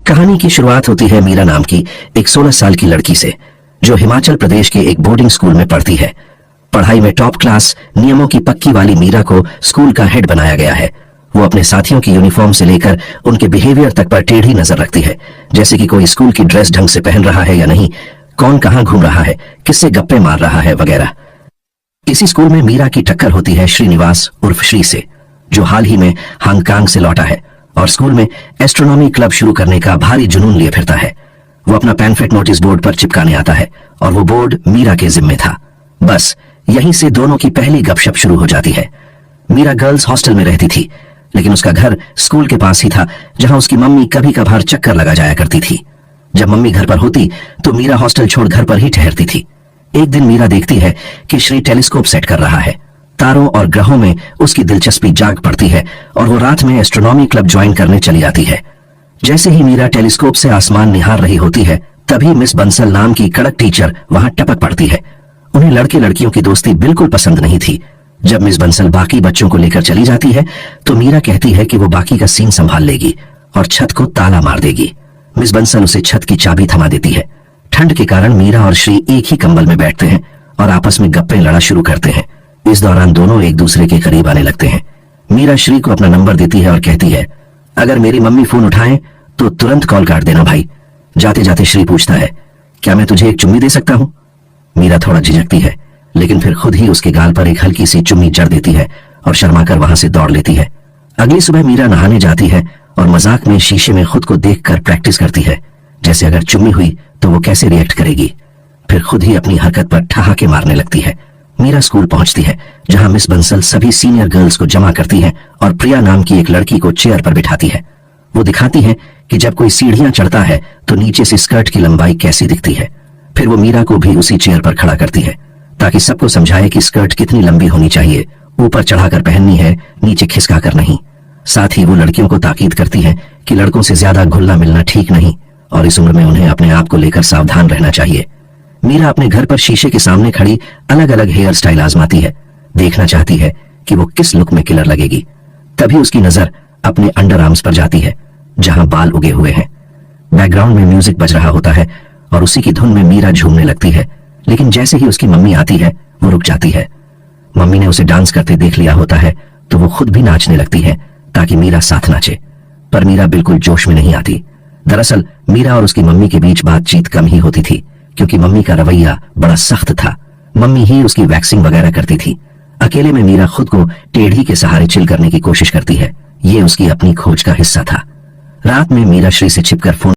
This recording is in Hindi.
कहानी की शुरुआत होती है मीरा नाम की एक 16 साल की लड़की से, जो हिमाचल प्रदेश के एक बोर्डिंग स्कूल में पढ़ती है। पढ़ाई में टॉप क्लास, नियमों की पक्की वाली मीरा को स्कूल का हेड बनाया गया है। वो अपने साथियों की यूनिफॉर्म से लेकर उनके बिहेवियर तक पर टेढ़ी नजर रखती है, जैसे कि कोई स्कूल की ड्रेस ढंग से पहन रहा है या नहीं, कौन कहां घूम रहा है, किससे गप्पे मार रहा है वगैरह। इसी स्कूल में मीरा की टक्कर होती है श्रीनिवास उर्फ श्री से, जो हाल ही में हांगकांग से लौटा है और स्कूल में एस्ट्रोनॉमी क्लब शुरू करने का भारी जुनून लिए फिरता है। वो अपना पैम्फलेट नोटिस बोर्ड पर चिपकाने आता है और वो बोर्ड मीरा के जिम्मे था। बस यहीं से दोनों की पहली गपशप शुरू हो जाती है। मीरा गर्ल्स हॉस्टल में रहती थी, लेकिन उसका घर स्कूल के पास ही था, जहां उसकी मम्मी कभी कभार चक्कर लगा जाया करती थी। जब मम्मी घर पर होती तो मीरा हॉस्टल छोड़ घर पर ही ठहरती थी। एक दिन मीरा देखती है कि श्री टेलीस्कोप सेट कर रहा है। तारों और ग्रहों में उसकी दिलचस्पी जाग पड़ती है और वो रात में एस्ट्रोनॉमी क्लब ज्वाइन करने चली जाती है। जैसे ही मीरा टेलीस्कोप से आसमान निहार रही होती है, तभी मिस बंसल नाम की कड़क टीचर वहां टपक पड़ती है। उन्हें लड़के लड़कियों की दोस्ती बिल्कुल पसंद नहीं थी। जब मिस बंसल बाकी बच्चों को लेकर चली जाती है तो मीरा कहती है कि वो बाकी का सीन संभाल लेगी और छत को ताला मार देगी। मिस बंसल उसे छत की चाबी थमा देती है। ठंड के कारण मीरा और श्री एक ही कंबल में बैठते हैं और आपस में गप्पे लड़ा शुरू करते हैं। इस दौरान दोनों एक दूसरे के करीब आने लगते हैं। मीरा श्री को अपना नंबर देती है और कहती है, अगर मेरी मम्मी फोन उठाएं तो तुरंत कॉल काट देना भाई। जाते जाते श्री पूछता है, क्या मैं तुझे एक चुम्मी दे सकता हूं? मीरा थोड़ा झिझकती है, लेकिन फिर खुद ही उसके गाल पर एक हल्की सी चुम्मी जड़ देती है और शर्माकर वहां से दौड़ लेती है। अगली सुबह मीरा नहाने जाती है और मजाक में शीशे में खुद को देखकर प्रैक्टिस करती है, जैसे अगर चुम्मी हुई तो वो कैसे रिएक्ट करेगी। फिर खुद ही अपनी हरकत पर ठहाके मारने लगती है। मीरा स्कूल पहुंचती है, जहां मिस बंसल सभी सीनियर गर्ल्स को जमा करती है और प्रिया नाम की एक लड़की को चेयर पर बिठाती है। वो दिखाती है कि जब कोई सीढ़ियां चढ़ता है तो नीचे से स्कर्ट की लंबाई कैसी दिखती है। फिर वो मीरा को भी उसी चेयर पर खड़ा करती है, ताकि सबको समझाए कि स्कर्ट कितनी लंबी होनी चाहिए, ऊपर चढ़ाकर पहननी है, नीचे खिसकाकर नहीं। साथ ही वो लड़कियों को ताकीद करती है कि लड़कों से ज्यादा घुलना मिलना ठीक नहीं और इस उम्र में उन्हें अपने आप को लेकर सावधान रहना चाहिए। मीरा अपने घर पर शीशे के सामने खड़ी अलग अलग हेयर स्टाइल आजमाती है, देखना चाहती है कि वो किस लुक में किलर लगेगी। तभी उसकी नजर अपने अंडर आर्म्स पर जाती है, जहां बाल उगे हुए हैं। बैकग्राउंड में म्यूजिक बज रहा होता है और उसी की धुन में मीरा झूमने लगती है, लेकिन जैसे ही उसकी मम्मी आती है वो रुक जाती है। मम्मी ने उसे डांस करते देख लिया होता है तो वो खुद भी नाचने लगती है ताकि मीरा साथ नाचे, पर मीरा बिल्कुल जोश में नहीं आती। दरअसल मीरा और उसकी मम्मी के बीच बातचीत कम ही होती थी, क्योंकि मम्मी का रवैया बड़ा सख्त था। मम्मी ही उसकी वैक्सिंग वगैरह करती थी। अकेले में मीरा खुद को टेढ़ी के सहारे चिल करने की कोशिश करती है। ये उसकी अपनी खोज का हिस्सा था। रात में मीरा श्री से छिपकर फोन